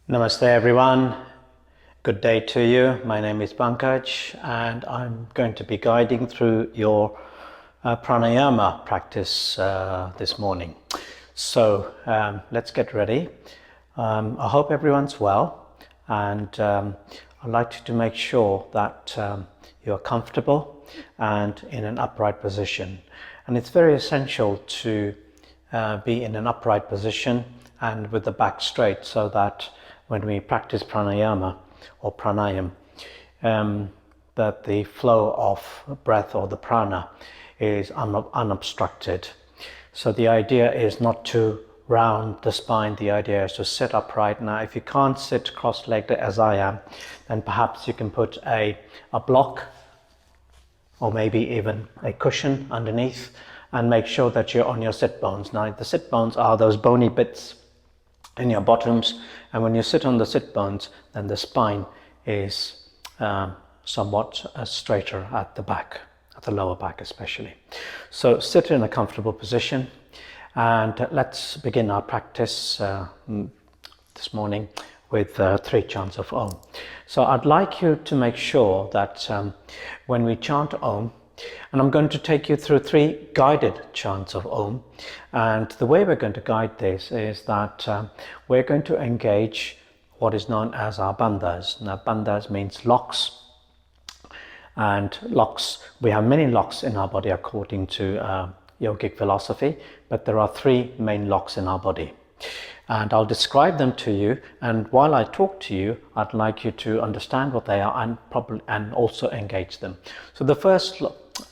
Namaste everyone, good day to you. My name is Pankaj and I'm going to be guiding through your pranayama practice this morning. So let's get ready. I hope everyone's well, and I'd like you to make sure that you're comfortable and in an upright position. And it's very essential to be in an upright position and with the back straight, so that when we practice pranayama or pranayam, that the flow of breath or the prana is unobstructed. So the idea is not to round the spine, the idea is to sit upright. Now if you can't sit cross-legged as I am, then perhaps you can put a block or maybe even a cushion underneath, and make sure that you're on your sit bones. Now the sit bones are those bony bits in your bottoms, and when you sit on the sit bones, then the spine is somewhat straighter at the back, at the lower back especially. So sit in a comfortable position, and let's begin our practice this morning with 3 chants of Om. So I'd like you to make sure that when we chant Om, and I'm going to take you through 3 guided chants of Om, and the way we're going to guide this is that we're going to engage what is known as our bandhas. Now bandhas means locks, and locks, we have many locks in our body according to yogic philosophy, but there are 3 main locks in our body. And I'll describe them to you, and while I talk to you, I'd like you to understand what they are and also engage them. So the first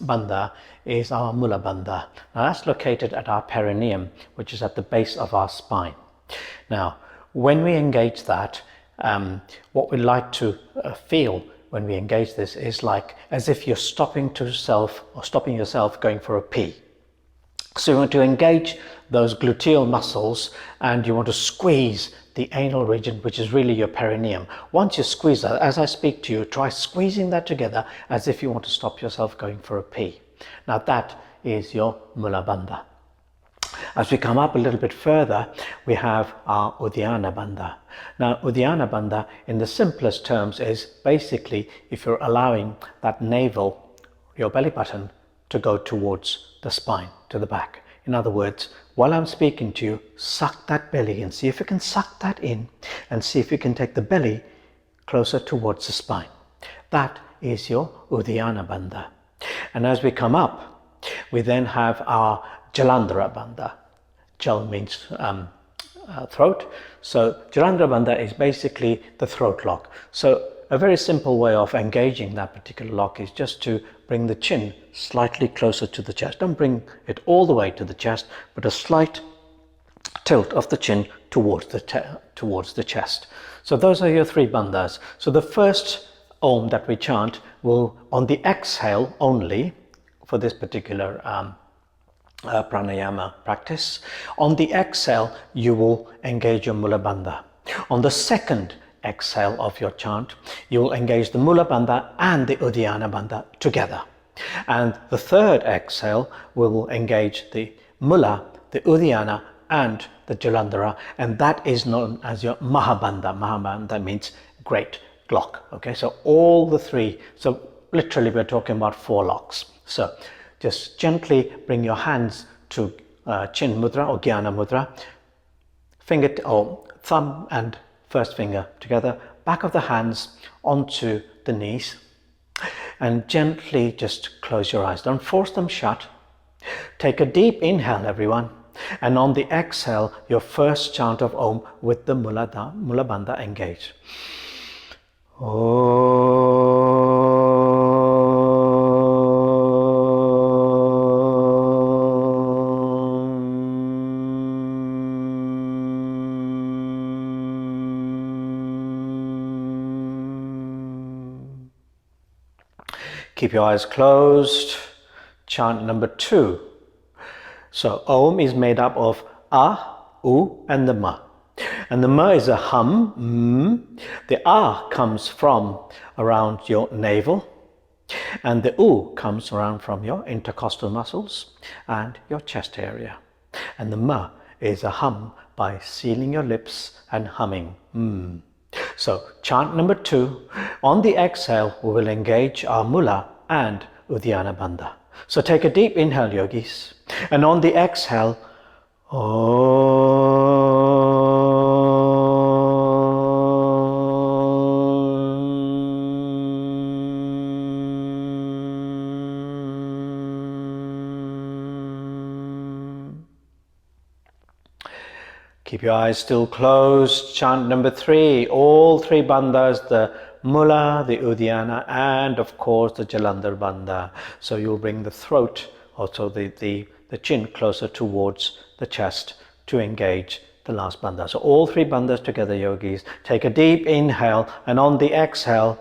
bandha is our mula bandha. Now that's located at our perineum, which is at the base of our spine. Now when we engage that, what we like to feel when we engage this is like as if you're stopping yourself going for a pee. So you want to engage those gluteal muscles, and you want to squeeze the anal region, which is really your perineum. Once you squeeze that, as I speak to you, try squeezing that together as if you want to stop yourself going for a pee. Now that is your mula bandha. As we come up a little bit further, we have our Uddiyana bandha. Now Uddiyana bandha, in the simplest terms, is basically if you're allowing that navel, your belly button, to go towards the spine, to the back. In other words, while I'm speaking to you, suck that belly in. See if you can suck that in, and see if you can take the belly closer towards the spine. That is your Uddiyana bandha. And as we come up, we then have our Jalandhara bandha. Jal means throat. So Jalandhara bandha is basically the throat lock. So a very simple way of engaging that particular lock is just to bring the chin slightly closer to the chest. Don't bring it all the way to the chest, but a slight tilt of the chin towards the chest. So those are your 3 bandhas. So the first Om that we chant will, on the exhale only, for this particular pranayama practice, on the exhale you will engage your mula bandha. On the second exhale of your chant, you will engage the mula bandha and the Uddiyana bandha together. And the third exhale, we will engage the mula, the Uddiyana and the Jalandhara, and that is known as your Mahabandha. Mahabandha means great lock. Okay, so all the 3, so literally we're talking about 4 locks. So just gently bring your hands to chin mudra or Jnana mudra, finger or thumb and first finger together, back of the hands onto the knees, and gently just close your eyes. Don't force them shut. Take a deep inhale, everyone, and on the exhale, your first chant of Om with the mula bandha engaged. Keep your eyes closed. Chant number 2. So Om is made up of A, U and the Ma. And the Ma is a hum. The A comes from around your navel, and the U comes around from your intercostal muscles and your chest area. And the Ma is a hum by sealing your lips and humming. So chant number 2, on the exhale we will engage our Mula and Uddiyana Bandha. So take a deep inhale, yogis, and on the exhale, Keep your eyes still closed. Chant number 3, all 3 bandhas, the Mula, the Uddiyana, and of course the Jalandhar bandha. So you'll bring the throat, also the chin closer towards the chest to engage the last bandha. So all 3 bandhas together, yogis. Take a deep inhale, and on the exhale,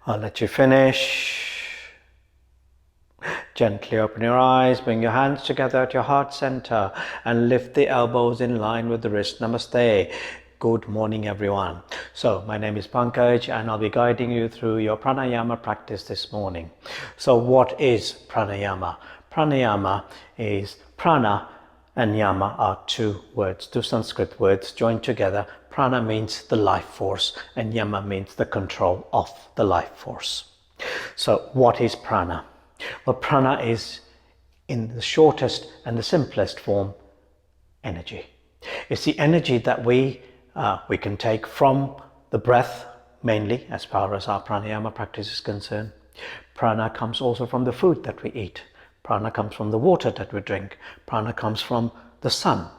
I'll let you finish. Gently open your eyes, bring your hands together at your heart center and lift the elbows in line with the wrist. Namaste. Good morning, everyone. So my name is Pankaj and I'll be guiding you through your pranayama practice this morning. So what is pranayama? Pranayama is prana and yama are 2 words, 2 Sanskrit words joined together. Prana means the life force and yama means the control of the life force. So what is prana? Well, prana is, in the shortest and the simplest form, energy. It's the energy that we can take from the breath, mainly as far as our pranayama practice is concerned. Prana comes also from the food that we eat. Prana comes from the water that we drink. Prana comes from the sun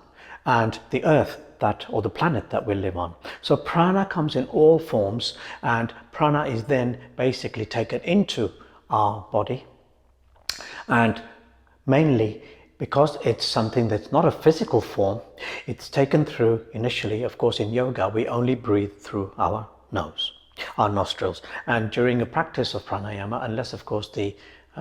and the earth or the planet that we live on. So prana comes in all forms, and prana is then basically taken into our body. And mainly because it's something that's not a physical form, it's taken through, initially, of course, in yoga, we only breathe through our nose, our nostrils. And during a practice of pranayama, unless, of course, the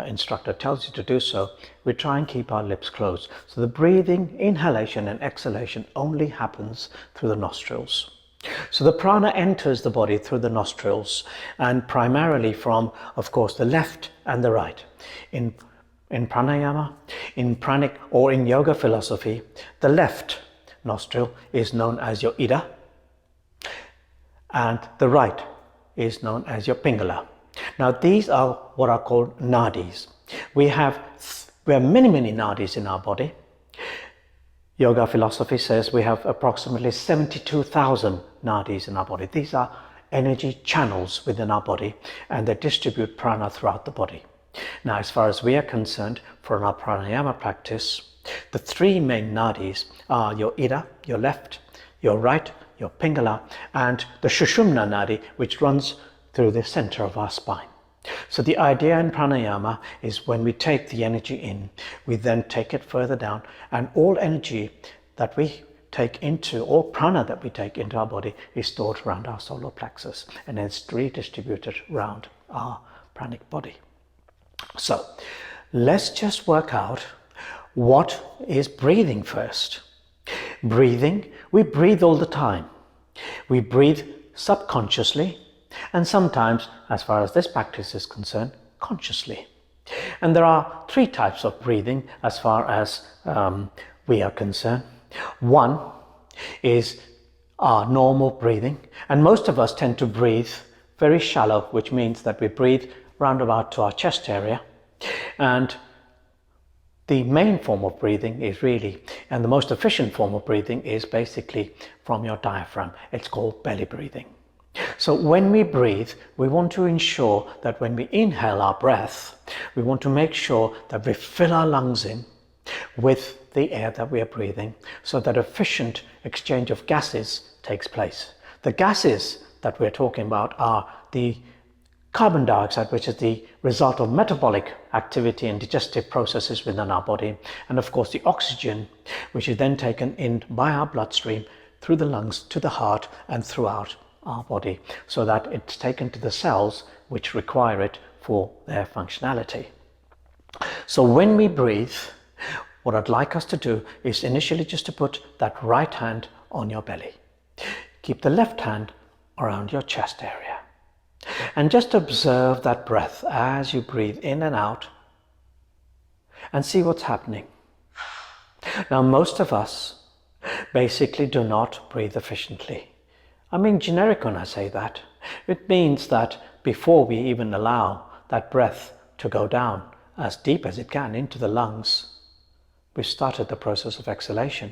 instructor tells you to do so, we try and keep our lips closed. So the breathing, inhalation and exhalation only happens through the nostrils. So the prana enters the body through the nostrils, and primarily from, of course, the left and the right. In pranayama, in pranic or in yoga philosophy, the left nostril is known as your ida and the right is known as your pingala. Now these are what are called nadis. We have many nadis in our body. Yoga philosophy says we have approximately 72,000 nadis in our body. These are energy channels within our body and they distribute prana throughout the body. Now, as far as we are concerned, for our pranayama practice, the 3 main nadis are your ida, your left, your right, your pingala, and the shushumna nadi, which runs through the center of our spine. So the idea in pranayama is when we take the energy in, we then take it further down, and all energy that we take into, all prana that we take into our body is stored around our solar plexus and then it's redistributed around our pranic body. So let's just work out what is breathing first. Breathing, we breathe all the time. We breathe subconsciously and sometimes, as far as this practice is concerned, consciously. And there are 3 types of breathing as far as we are concerned. One is our normal breathing, and most of us tend to breathe very shallow, which means that we breathe round about to our chest area. And the main form of breathing is really, and the most efficient form of breathing is basically from your diaphragm. It's called belly breathing. So when we breathe, we want to ensure that when we inhale our breath, we want to make sure that we fill our lungs in with the air that we are breathing so that efficient exchange of gases takes place. The gases that we're talking about are the carbon dioxide, which is the result of metabolic activity and digestive processes within our body, and of course the oxygen, which is then taken in by our bloodstream through the lungs to the heart and throughout our body, so that it's taken to the cells which require it for their functionality. So when we breathe, what I'd like us to do is initially just to put that right hand on your belly. Keep the left hand around your chest area. And just observe that breath as you breathe in and out and see what's happening. Now, most of us basically do not breathe efficiently. I mean, generic when I say that. It means that before we even allow that breath to go down as deep as it can into the lungs, we've started the process of exhalation.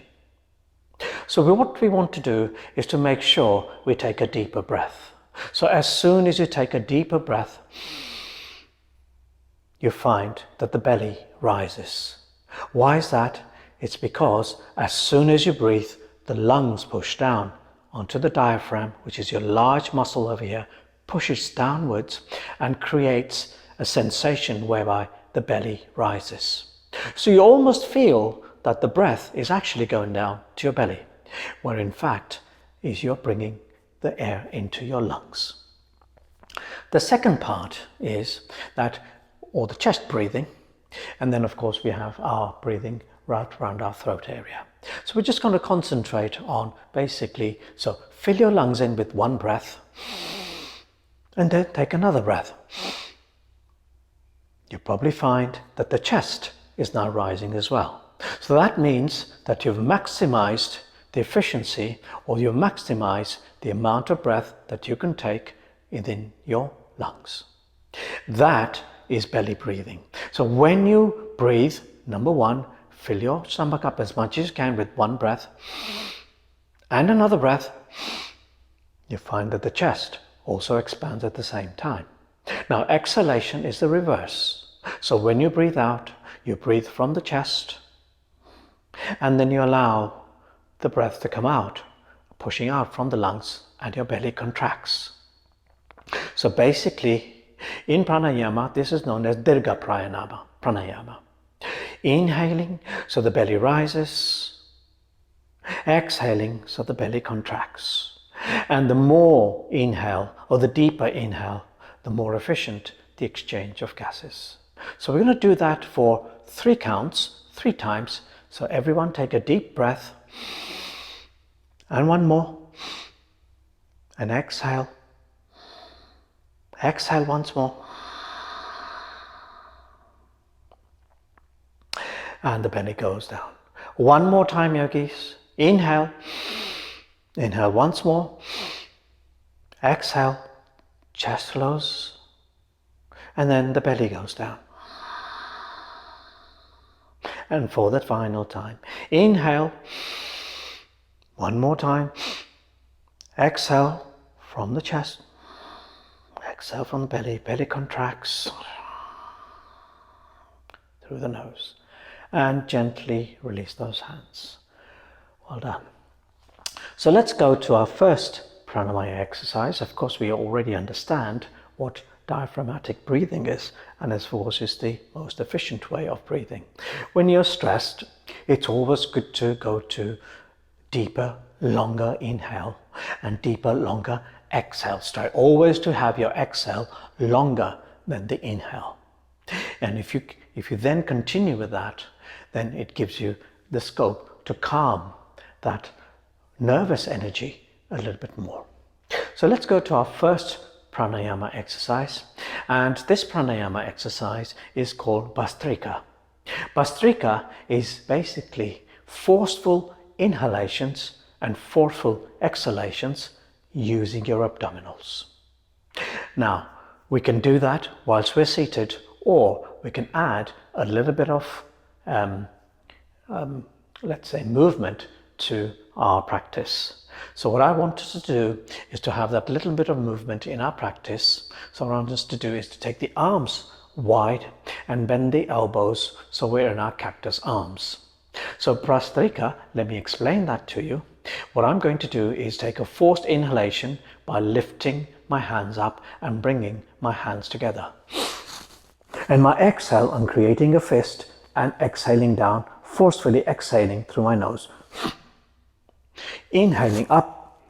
So what we want to do is to make sure we take a deeper breath. So as soon as you take a deeper breath, you find that the belly rises. Why is that? It's because as soon as you breathe, the lungs push down onto the diaphragm, which is your large muscle over here, pushes downwards and creates a sensation whereby the belly rises. So you almost feel that the breath is actually going down to your belly, where in fact is you're bringing the air into your lungs. The second part is that, or the chest breathing, and then of course we have our breathing right around our throat area. So we're just going to concentrate on basically, so fill your lungs in with one breath and then take another breath. You probably find that the chest is now rising as well. So that means that you've maximized the efficiency, or you maximize the amount of breath that you can take within your lungs. That is belly breathing. So when you breathe, number one, fill your stomach up as much as you can with one breath and another breath. You find that the chest also expands at the same time. Now, exhalation is the reverse. So when you breathe out, you breathe from the chest and then you allow the breath to come out, pushing out from the lungs, and your belly contracts. So basically, in pranayama, this is known as dirgha pranayama. Inhaling, so the belly rises. Exhaling, so the belly contracts. And the more inhale, or the deeper inhale, the more efficient the exchange of gases. So we're going to do that for 3 counts, 3 times. So everyone take a deep breath. And one more. And exhale. Exhale once more. And the belly goes down. One more time, yogis. Inhale. Inhale once more. Exhale. Chest flows. And then the belly goes down. And for the final time, inhale. One more time. Exhale from the chest. Exhale from the belly. Belly contracts through the nose. And gently release those hands. Well done. So let's go to our first pranayama exercise. Of course, we already understand what diaphragmatic breathing is, and of course is the most efficient way of breathing. When you're stressed, it's always good to go to deeper, longer inhale and deeper, longer exhale. Try always to have your exhale longer than the inhale. And if you then continue with that, then it gives you the scope to calm that nervous energy a little bit more. So let's go to our first pranayama exercise. And this pranayama exercise is called Bhastrika. Bhastrika is basically forceful inhalations and forceful exhalations using your abdominals. Now, we can do that whilst we're seated, or we can add a little bit of, let's say, movement to our practice. So what I want us to do is to have that little bit of movement in our practice. So what I want us to do is to take the arms wide and bend the elbows so we're in our cactus arms. So Bhastrika, let me explain that to you. What I'm going to do is take a forced inhalation by lifting my hands up and bringing my hands together. And my exhale, I'm creating a fist and exhaling down, forcefully exhaling through my nose. Inhaling up,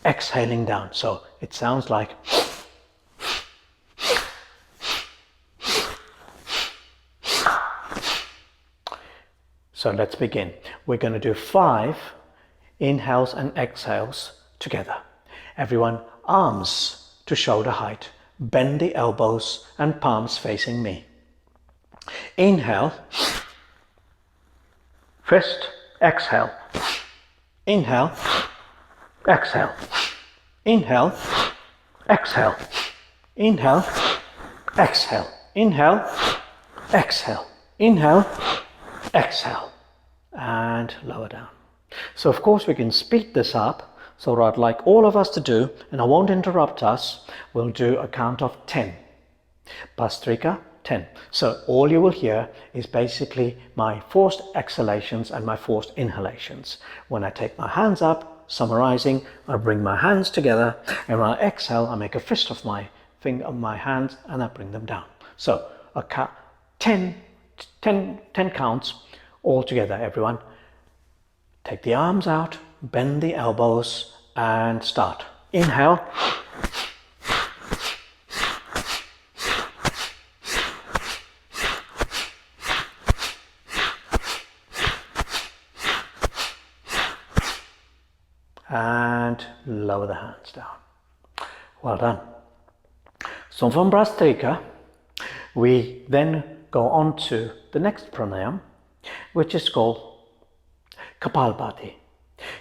exhaling down. So it sounds like So let's begin. We're going to do 5 inhales and exhales together. Everyone, arms to shoulder height. Bend the elbows and palms facing me. Inhale. Fist. Exhale. Inhale. Exhale. Inhale. Exhale. Inhale. Exhale. Inhale. Exhale. Inhale. Exhale. And lower down. So of course we can speed this up. So what I'd like all of us to do, and I won't interrupt us, we'll do a count of 10. Bhastrika, 10. So all you will hear is basically my forced exhalations and my forced inhalations. When I take my hands up, summarizing, I bring my hands together, and when I exhale, I make a fist of my finger of my hands and I bring them down. So a 10 counts all together, everyone. Take the arms out, bend the elbows, and start. Inhale. And lower the hands down. Well done. So from Bhastrika, we then go on to the next pranayam, which is called Kapalbhati.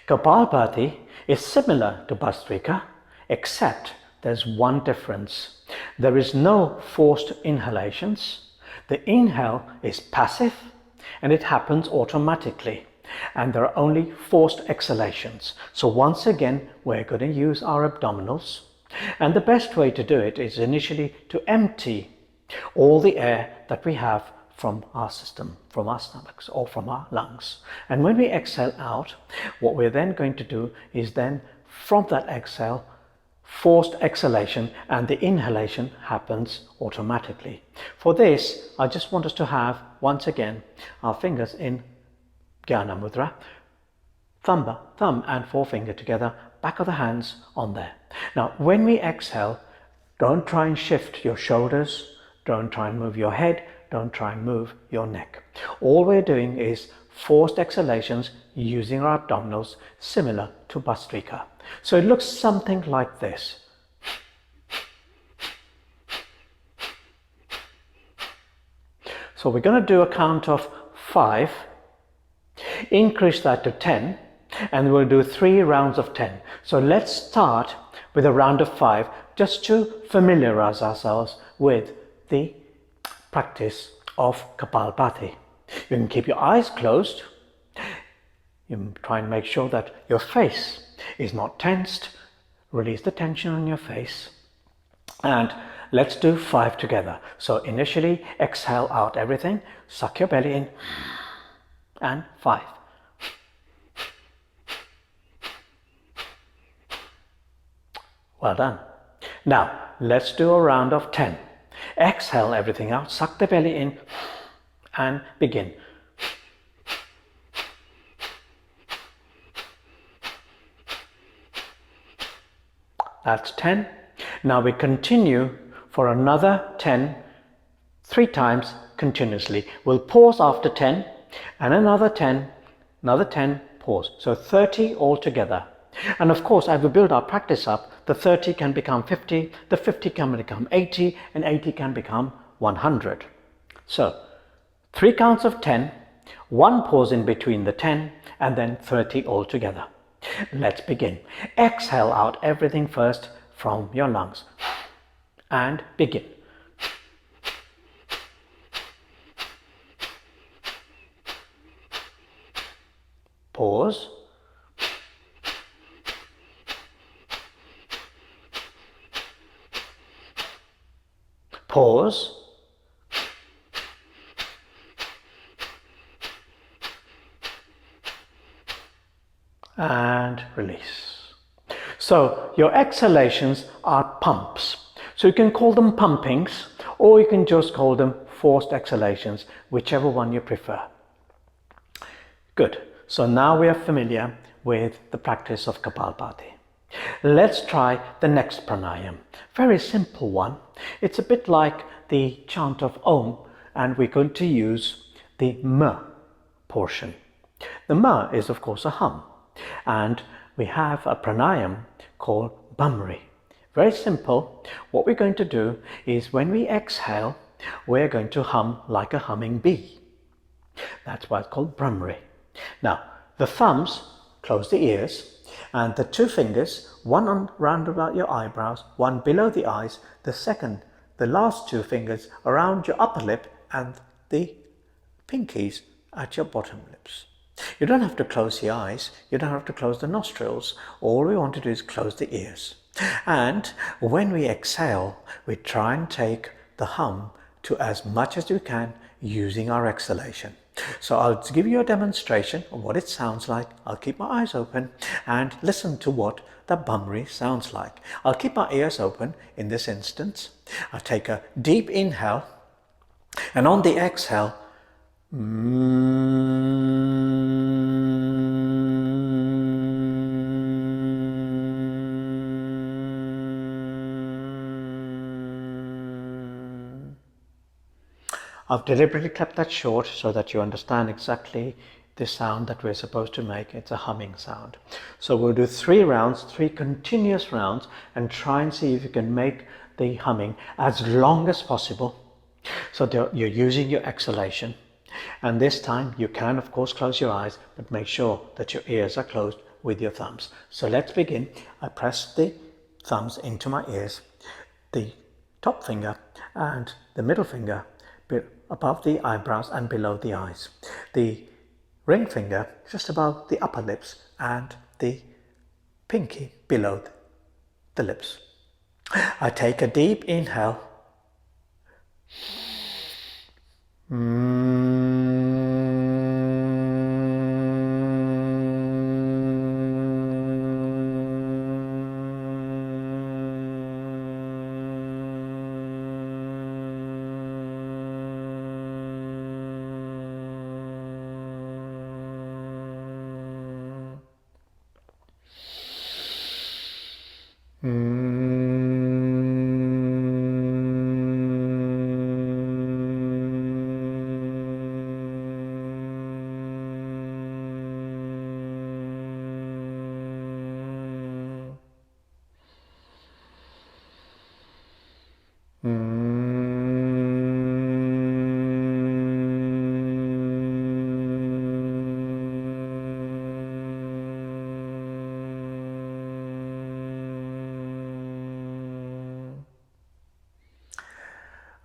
Kapalbhati is similar to Bhastrika, except there's one difference. There is no forced inhalations. The inhale is passive and it happens automatically. And there are only forced exhalations. So once again, we're going to use our abdominals. And the best way to do it is initially to empty all the air that we have from our system, from our stomachs or from our lungs. And when we exhale out, what we're then going to do is then from that exhale, forced exhalation, and the inhalation happens automatically. For this, I just want us to have, once again, our fingers in Jnana Mudra, thumb and forefinger together, back of the hands on there. Now, when we exhale, don't try and shift your shoulders, don't try and move your head, don't try and move your neck. All we're doing is forced exhalations using our abdominals, similar to Bhastrika. So it looks something like this. So we're going to do a count of 5, increase that to 10, and we'll do 3 rounds of 10. So let's start with a round of 5, just to familiarize ourselves with the practice of Kapalbhati. You can keep your eyes closed. You try and make sure that your face is not tensed. Release the tension on your face. And let's do 5 together. So initially, exhale out everything. Suck your belly in. And 5. Well done. Now, let's do a round of 10. Exhale everything out, suck the belly in, and begin. That's 10. Now we continue for another 10, 3 times continuously. We'll pause after 10, and another 10, pause. So 30 altogether. And of course, as we build our practice up, the 30 can become 50, the 50 can become 80, and 80 can become 100. So 3 counts of 10, 1 pause in between the 10, and then 30 altogether. Let's begin. Exhale out everything first from your lungs and begin. Pause. Pause. And release. So your exhalations are pumps. So you can call them pumpings, or you can just call them forced exhalations, whichever one you prefer. Good. So now we are familiar with the practice of Kapalbhati. Let's try the next pranayam. Very simple one. It's a bit like the chant of Om, and we're going to use the M portion. The ma is of course a hum, and we have a pranayam called bhamri. Very simple. What we're going to do is when we exhale, we're going to hum like a humming bee. That's why it's called bhamri. Now, the thumbs close the ears, and the two fingers, one on round about your eyebrows, one below the eyes, the last two fingers around your upper lip, and the pinkies at your bottom lips. You don't have to close the eyes, you don't have to close the nostrils. All we want to do is close the ears. And when we exhale, we try and take the hum to as much as we can using our exhalation. So I'll give you a demonstration of what it sounds like. I'll keep my eyes open and listen to what the bhamri sounds like. I'll keep my ears open in this instance. I'll take a deep inhale, and on the exhale, I've deliberately kept that short so that you understand exactly the sound that we're supposed to make. It's a humming sound. So we'll do 3 rounds, 3 continuous rounds, and try and see if you can make the humming as long as possible. So you're using your exhalation. And this time you can of course close your eyes, but make sure that your ears are closed with your thumbs. So let's begin. I press the thumbs into my ears, the top finger and the middle finger above the eyebrows and below the eyes, the ring finger just above the upper lips, and the pinky below the lips. I take a deep inhale,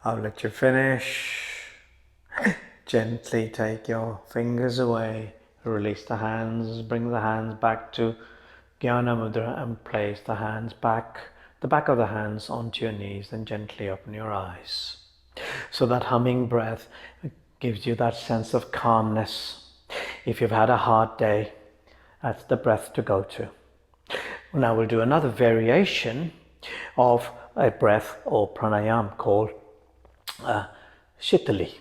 I'll let you finish. Gently take your fingers away, release the hands, bring the hands back to Jnana Mudra and place the back of the hands onto your knees, and gently open your eyes. So that humming breath gives you that sense of calmness. If you've had a hard day, that's the breath to go to. Now we'll do another variation of a breath or pranayama called Shitali.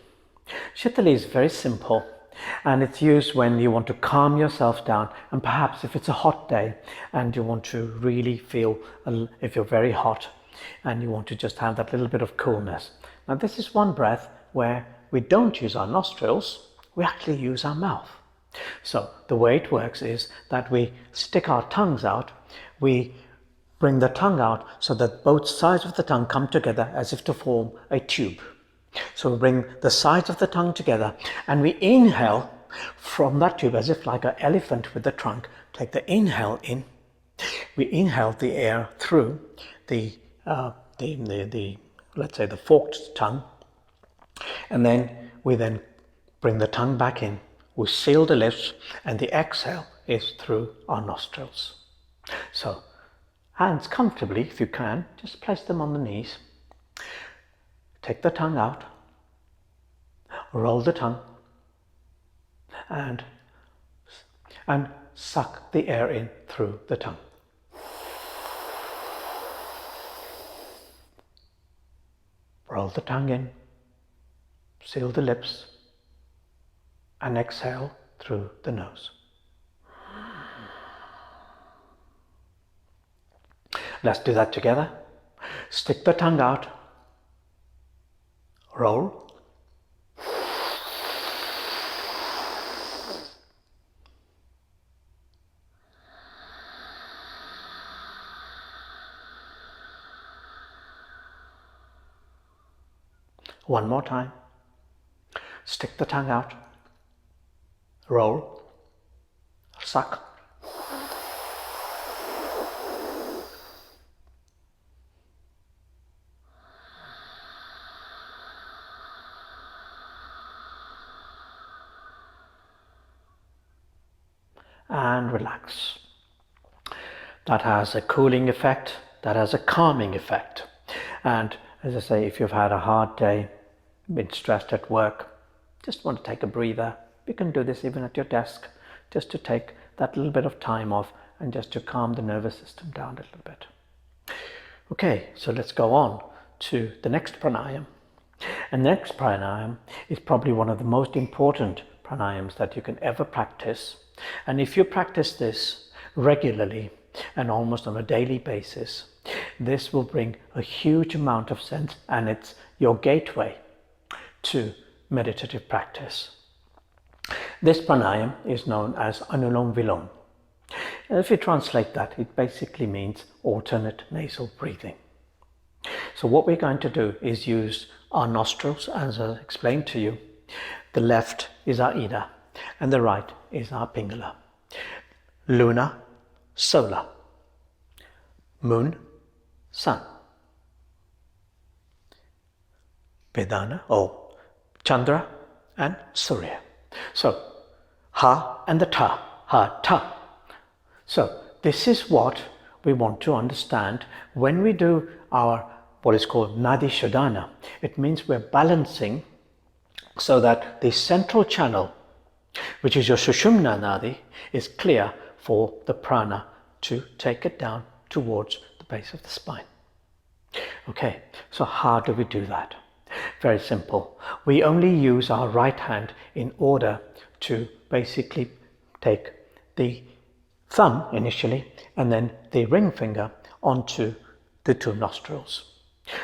Shitali is very simple, and it's used when you want to calm yourself down, and perhaps if it's a hot day and you want to really feel, if you're very hot and you want to just have that little bit of coolness. Now this is one breath where we don't use our nostrils, we actually use our mouth. So the way it works is that we stick our tongues out, we bring the tongue out so that both sides of the tongue come together as if to form a tube. So we bring the sides of the tongue together and we inhale from that tube as if like an elephant with the trunk. Take the inhale in. We inhale the air through the let's say the forked tongue, and then we bring the tongue back in. We seal the lips, and the exhale is through our nostrils. So hands comfortably, if you can, just place them on the knees. Take the tongue out, roll the tongue, and suck the air in through the tongue. Roll the tongue in, seal the lips, and exhale through the nose. Let's do that together. Stick the tongue out, roll, One more time. Stick the tongue out. Roll. Suck. And relax. That has a cooling effect, that has a calming effect. And as I say, if you've had a hard day, been stressed at work, just want to take a breather, you can do this even at your desk, just to take that little bit of time off and just to calm the nervous system down a little bit. Okay, so let's go on to the next pranayam. And next pranayam is probably one of the most important pranayams that you can ever practice. And if you practice this regularly and almost on a daily basis, this will bring a huge amount of sense, and it's your gateway to meditative practice. This pranayam is known as Anulom Vilom. And if you translate that, it basically means alternate nasal breathing. So what we're going to do is use our nostrils, as I explained to you. The left is our Ida and the right is our Pingala. Luna, Solar. Moon, Sun. Vedana, or Chandra and Surya. So, Ha and the Ta, Ha, Ta. So, this is what we want to understand when we do our what is called Nadi Shodhana. It means we're balancing so that the central channel, which is your Sushumna Nadi, is clear for the prana to take it down towards the base of the spine. Okay, so how do we do that? Very simple. We only use our right hand in order to basically take the thumb initially and then the ring finger onto the two nostrils.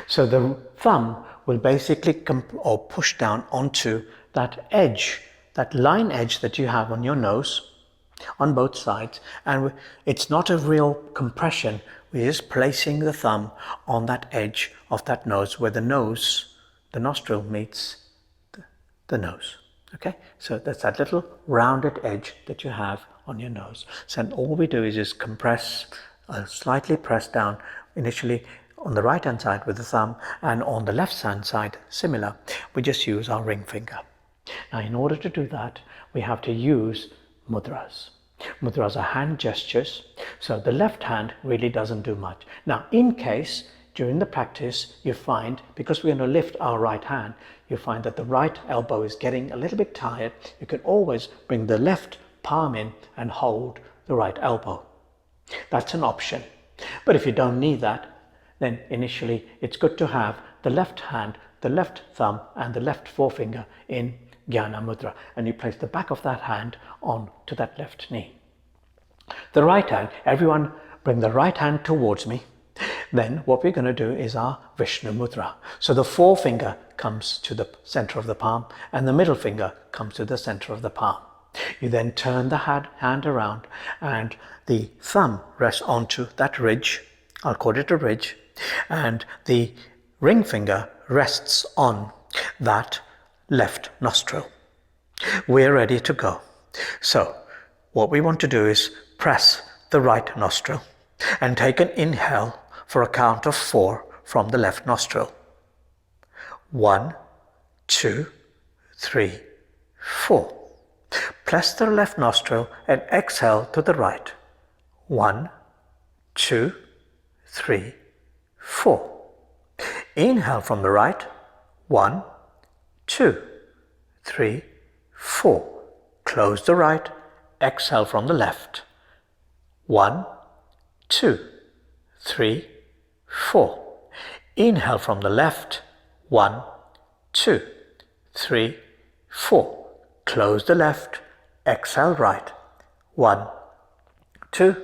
So the thumb will basically push down onto that edge, that line edge that you have on your nose on both sides, and it's not a real compression. We're just placing the thumb on that edge of that nose where the nostril meets the nose. Okay, so that's that little rounded edge that you have on your nose. So all we do is just compress, slightly press down initially on the right hand side with the thumb, and on the left hand side similar. We just use our ring finger. Now in order to do that, we have to use mudras. Mudras are hand gestures, so the left hand really doesn't do much. Now in case during the practice you find, because we're going to lift our right hand, you find that the right elbow is getting a little bit tired, you can always bring the left palm in and hold the right elbow. That's an option. But if you don't need that, then initially it's good to have the left hand, the left thumb and the left forefinger in Jnana Mudra, and you place the back of that hand on to that left knee. The right hand, everyone bring the right hand towards me. Then what we're going to do is our Vishnu Mudra. So the forefinger comes to the center of the palm and the middle finger comes to the center of the palm. You then turn the hand around and the thumb rests onto that ridge. I'll call it a ridge. And the ring finger rests on that left nostril. We're ready to go. So what we want to do is press the right nostril and take an inhale for a count of 4 from the left nostril. 1, 2, 3, 4. Press the left nostril and exhale to the right. 1, 2, 3, 4. Inhale from the right. 1, 2, 3, 4. Close the right. Exhale from the left. 1, 2, 3, 4. Inhale from the left. 1, 2, 3, 4. Close the left. Exhale right. 1, 2,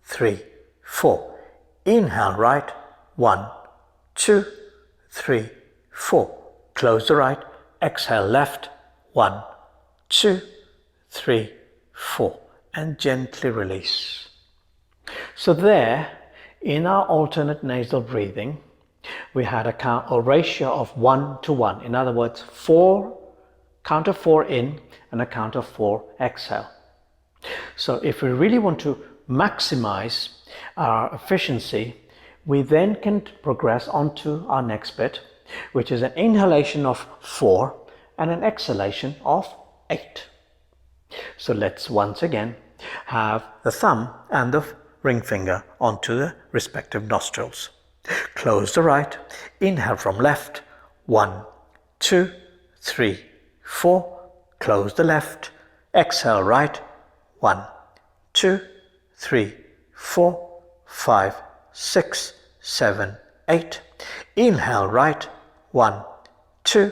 3, 4. Inhale right. 1, 2, 3, 4. Close the right. Exhale left. 1, 2, 3, 4. And gently release. So there, in our alternate nasal breathing, we had a ratio of 1 to 1. In other words, 4, count of 4 in and a count of 4 exhale. So if we really want to maximize our efficiency, we then can progress on to our next bit, which is an inhalation of 4 and an exhalation of 8. So let's once again have the thumb and the ring finger onto the respective nostrils. Close the right, inhale from left, 1, 2, 3, 4, close the left, exhale right, 1, 2, 3, 4, 5, 6, 7, 8, inhale right, 1, 2,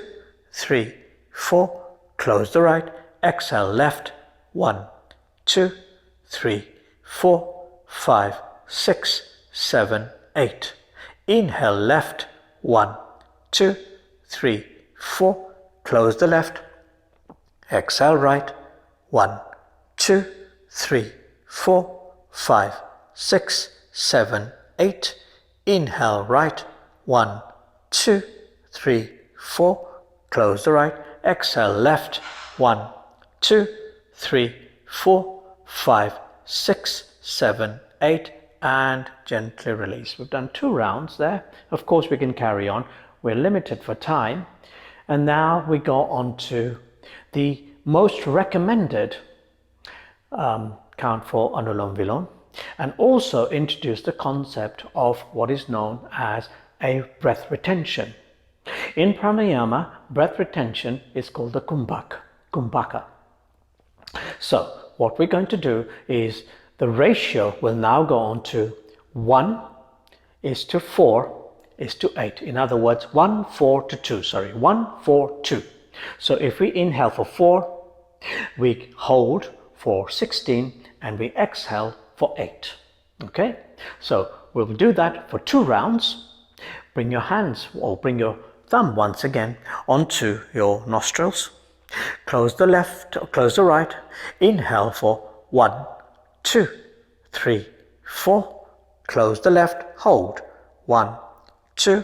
3, 4, close the right, exhale left, 1, 2, 3, 4, 5, 6, 7, 8. Inhale left, 1, 2, 3, 4, close the left, exhale right, 1, 2, 3, 4, 5, 6, 7, 8. Inhale right, 1, 2, 3, 4, close the right, exhale left, 1, 2, 3, 4, 5, 6, 7, 8, and gently release. We've done 2 rounds there. Of course, we can carry on. We're limited for time. And now we go on to the most recommended count for Anulom Vilom, and also introduce the concept of what is known as a breath retention. In pranayama, breath retention is called the kumbhaka. So what we're going to do is the ratio will now go on to 1 is to 4 is to 8. In other words, 1, 4 to 2. Sorry, 1, 4, 2. So if we inhale for 4, we hold for 16 and we exhale for 8. Okay, so we'll do that for 2 rounds. Bring your hands or bring your thumb once again onto your nostrils. Close the left, close the right. Inhale for 1, 2, 3, 4. Close the left, hold. 1, 2,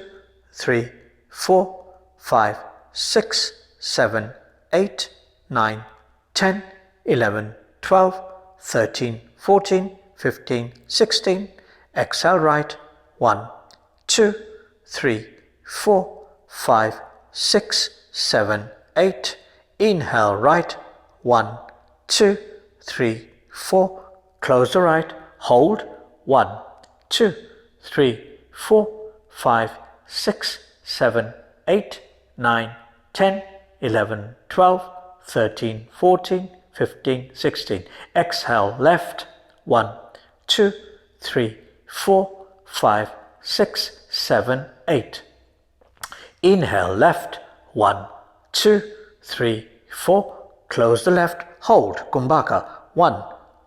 3, 4, 5, 6, 7, 8, 9, 10, 11, 12, 13, 14, 15, 16. Exhale right. 1, 2, 3, 4, 5, 6, 7, 8. Inhale right. 1, 2, 3, 4. Close the right. Hold. 1, 2, 3, 4, 5, 6, 7, 8, 9, 10, 11, 12, 13, 14, 15, 16. Exhale left. 1, 2, 3, 4, 5, 6, 7, 8. Inhale left. 1, 2, 3, 4. Close the left. Hold. Kumbhaka. 1,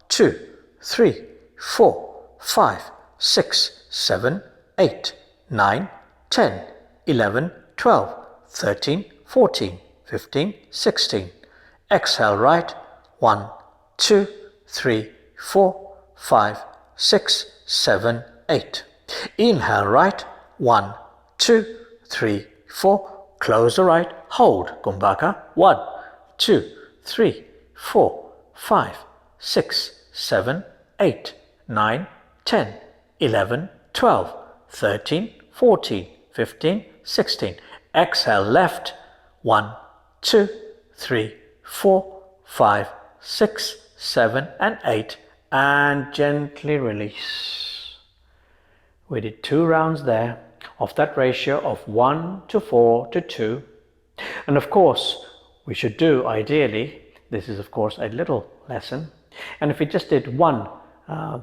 2, 3, 4, 5, 6, 7, 8, 9, 10, 11, 12, 13, 14, 15, 16. Exhale right. 1, 2, 3, 4, 5, 6, 7, 8. Inhale right. 1, 2, 3, 4. Close the right. Hold. Kumbhaka. 1, 2, 3, 4, 5, 6, 7, 8, 9, 10, 11, 12, 13, 14, 15, 16. Exhale left. 1, 2, 3, 4, 5, 6, 7, and 8. And gently release. We did 2 rounds there of that ratio of 1 to 4 to 2. And of course, we should do ideally, this is of course a little lesson, and if we just did 1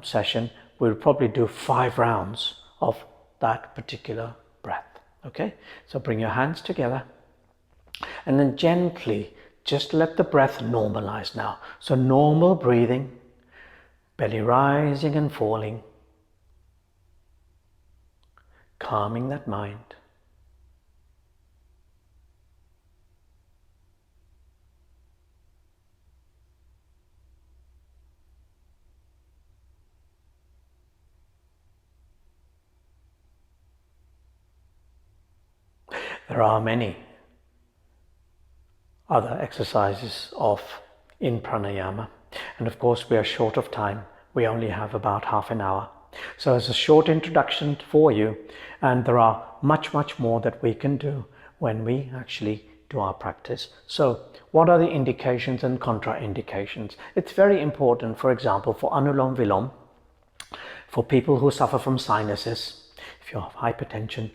session, we would probably do 5 rounds of that particular breath. Okay, so bring your hands together and then gently just let the breath normalize now. So normal breathing, belly rising and falling, calming that mind. There are many other exercises in pranayama, and of course we are short of time. We only have about half an hour. So as a short introduction for you, and there are much more that we can do when we actually do our practice. So what are the indications and contraindications? It's very important, for example, for Anulom Vilom, for people who suffer from sinuses. If you have hypertension,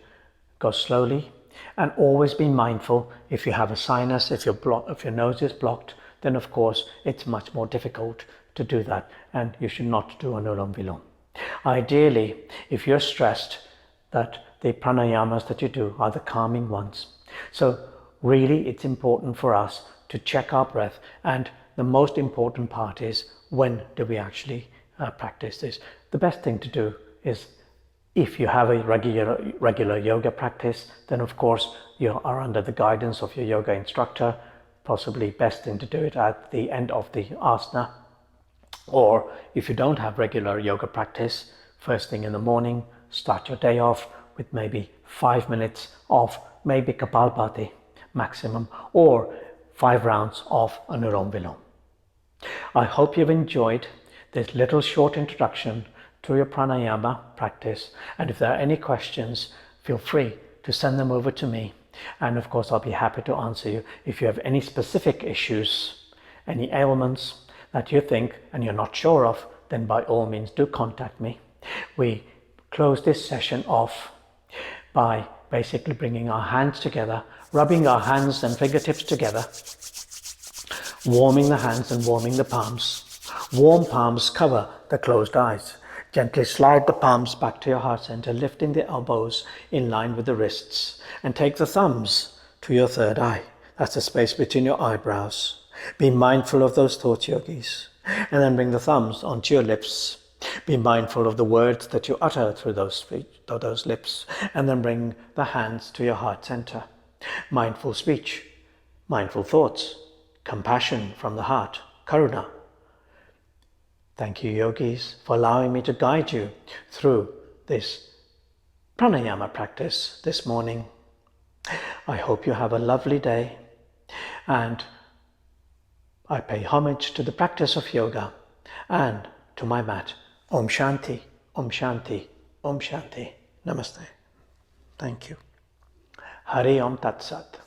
go slowly, and always be mindful. If you have a sinus, if your nose is blocked, then of course it's much more difficult to do that, and you should not do Anulom Vilom. Ideally, if you're stressed, that the pranayamas that you do are the calming ones. So really it's important for us to check our breath, and the most important part is, when do we actually practice this? The best thing to do is, if you have a regular yoga practice, then of course you are under the guidance of your yoga instructor. Possibly best thing to do it at the end of the asana. Or if you don't have regular yoga practice, first thing in the morning, start your day off with maybe 5 minutes of maybe Kapalbhati maximum, or 5 rounds of Anulom Vilom. I hope you've enjoyed this little short introduction to your pranayama practice, and if there are any questions, feel free to send them over to me, and of course I'll be happy to answer you. If you have any specific issues, any ailments that you think and you're not sure of, then by all means do contact me. We close this session off by basically bringing our hands together, rubbing our hands and fingertips together, warming the hands and warming the palms. Warm palms cover the closed eyes. Gently slide the palms back to your heart center, lifting the elbows in line with the wrists, and take the thumbs to your third eye. That's the space between your eyebrows. Be mindful of those thoughts, yogis, and then bring the thumbs onto your lips. Be mindful of the words that you utter through those lips, and then bring the hands to your heart center. Mindful speech, mindful thoughts, compassion from the heart, karuna. Thank you, yogis, for allowing me to guide you through this pranayama practice this morning. I hope you have a lovely day, and I pay homage to the practice of yoga and to my mat. Om Shanti, Om Shanti, Om Shanti. Namaste. Thank you. Hari Om Tat Sat.